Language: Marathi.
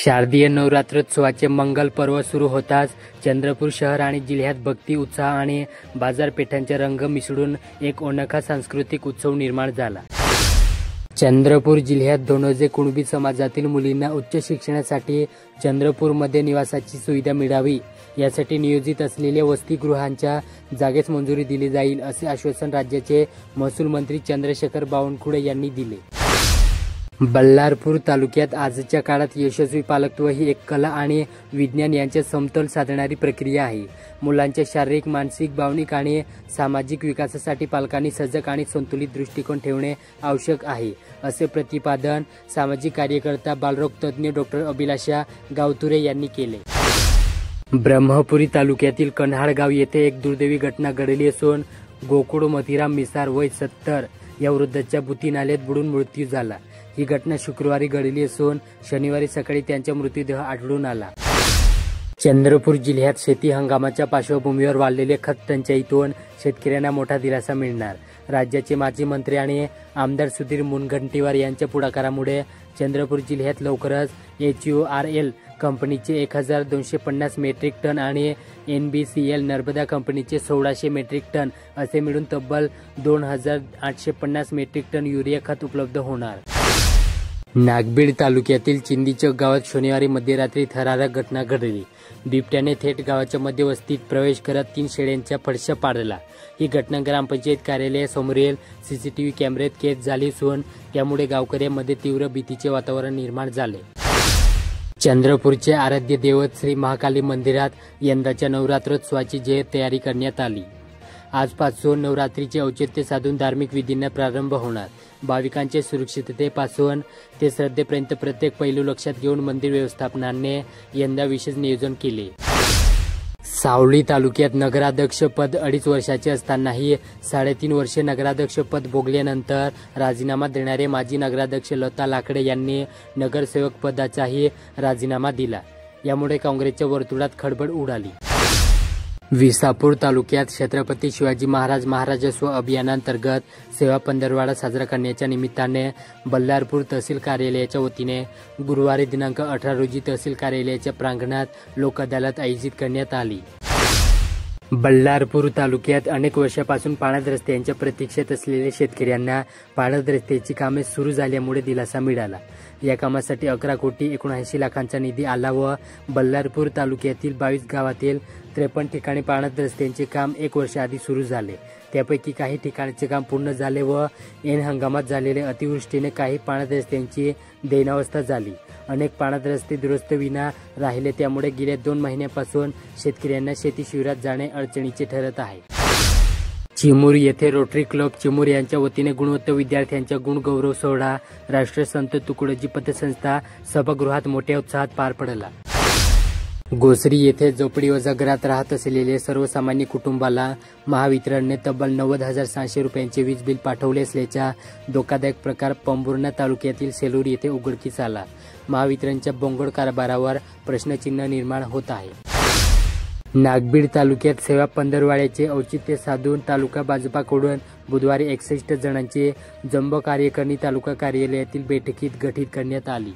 शारदीय नवरात्रोत्सवाचे मंगल पर्व सुरू होताच चंद्रपूर शहर आणि जिल्ह्यात भक्ती, उत्साह आणि बाजारपेठांचे रंग मिसळून एक अनोखा सांस्कृतिक उत्सव निर्माण झाला। चंद्रपूर जिल्ह्यात धोंडोजे कुणबी समाजातील मुलींना उच्च शिक्षणासाठी चंद्रपूरमध्ये निवासाची सुविधा मिळावी यासाठी नियोजित असलेल्या वसतिगृहांच्या जागेस मंजुरी दिली जाईल असे आश्वासन राज्याचे महसूल मंत्री चंद्रशेखर बावनकुळे यांनी दिले। बल्लारपूर तालुक्यात आजच्या काळात यशस्वी पालकत्व ही एक कला आणि विज्ञान यांचे समतोल साधणारी प्रक्रिया आहे। मुलांच्या शारीरिक, मानसिक, भावनिक आणि सामाजिक विकासासाठी पालकांनी सजग आणि संतुलित दृष्टिकोन ठेवणे आवश्यक आहे, असे प्रतिपादन सामाजिक कार्यकर्ता, बालरोग तज्ज्ञ डॉक्टर अभिलाषा गावतुरे यांनी केले। ब्रह्मपुरी तालुक्यातील कन्हाळ गाव येथे एक दुर्दैवी घटना घडली असून गोकुळ मथिराम मिसार वय 70 या वृद्धाच्या भूती नाल्यात बुडून मृत्यू झाला। ही घटना शुक्रवारी घडली असून शनिवारी सकाळी त्यांचा मृतदेह आढळून आला। चंद्रपूर जिल्ह्यात शेती हंगामाच्या पार्श्वभूमीवर वाढलेल्या खत टंचाईतून शेतकऱ्यांना मोठा दिलासा मिळणार। राज्याचे माजी मंत्री आणि आमदार सुधीर मुनगंटीवार यांच्या पुढाकारामुळे चंद्रपूर जिल्ह्यात लवकरच HURL कंपनीचे 1250 मेट्रिक टन आणि NBCL नर्मदा कंपनीचे 1600 मेट्रिक टन असे मिळून तब्बल 2850 मेट्रिक टन युरिया खत उपलब्ध होणार। नागबीड तालुक्यातील चिंदीचक गावात शनिवारी मध्यरात्री थरारक घटना घडली। बिबट्याने थेट गावाच्या मध्यवस्तीत प्रवेश करत 3 शेळ्यांचा फडशा पाडला। ही घटना ग्रामपंचायत कार्यालयासमोरील CCTV कॅमेऱ्यात कैद झाली असून त्यामुळे गावकऱ्यांमध्ये तीव्र भीतीचे वातावरण निर्माण झाले। चंद्रपूरचे आराध्य दैवत श्री महाकाली मंदिरात यंदाच्या नवरात्रोत्सवाची जय्यत तयारी करण्यात आली। आजपासून नवरात्रीचे औचित्य साधून धार्मिक विधींना प्रारंभ होणार। भाविकांच्या सुरक्षिततेपासून ते श्रद्धेपर्यंत प्रत्येक पैलू लक्षात घेऊन मंदिर व्यवस्थापनाने यंदा विशेष नियोजन केले। सावली तालुक्यात नगराध्यक्ष पद 2.5 वर्षाचे असतानाही 3.5 वर्षे नगराध्यक्ष पद भोगल्यानंतर राजीनामा देणारे माजी नगराध्यक्ष लता लाकडे यांनी नगरसेवक पदाचाही राजीनामा दिला। यामुळे काँग्रेसच्या वर्तुळात खळबळ उडाली। विसापूर तालुक्यात छत्रपती शिवाजी महाराज महाराजस्व अभियानांतर्गत सेवा पंधरवडा साजरा करण्याच्या निमित्ताने बल्लारपूर तहसील कार्यालयाच्या वतीने गुरुवारी दिनांक 18 रोजी तहसील कार्यालयाच्या प्रांगणात लोक अदालत आयोजित करण्यात आली। बल्लारपूर तालुक्यात अनेक वर्षापासून पाण्यात रस्त्यांच्या प्रतीक्षेत असलेल्या शेतकऱ्यांना पाण्यात रस्त्याची कामे सुरू झाल्यामुळे दिलासा मिळाला। या कामासाठी 11 कोटी 79 लाखांचा निधी आला व बल्लारपूर तालुक्यातील 22 गावातील 53 ठिकाणी पाण्यात रस्त्यांचे काम 1 वर्ष आधी सुरू झाले। त्यापैकी काही ठिकाणचे काम पूर्ण झाले व ऐन हंगामात झालेल्या अतिवृष्टीने काही पाण्यात रस्त्यांची दैनावस्था झाली। अनेक पाण्यात रस्ते दुरुस्त विना राहिले, त्यामुळे गेल्या 2 महिन्यांपासून शेतकऱ्यांना शेती शिबिरात जाणे अडचणीचे ठरत आहे। चिमूर येथे रोटरी क्लब चिमूर यांच्या वतीने गुणवंत विद्यार्थ्यांचा गुणगौरव सोहळा राष्ट्रसंत तुकडोजी पतसंस्था सभागृहात मोठ्या उत्साहात पार पडला। गोसरी येथे झोपडी वसतिगृहात राहत असलेल्या सर्वसामान्य कुटुंबाला महावितरणने तब्बल 90,600 रुपयांचे वीज बिल पाठवले असल्याचा धोकादायक प्रकार पंपूर्णा तालुक्यातील सेलूर येथे उघडकीस आला। महावितरणच्या बोंगळ कारभारावर प्रश्नचिन्ह निर्माण होत आहे। नागबीड तालुक्यात सेवा पंधरवड्याचे औचित्य साधून तालुका भाजपाकडून बुधवारी 61 जणांची जंबो कार्यकारिणी तालुका कार्यालयातील बैठकीत गठीत करण्यात आली।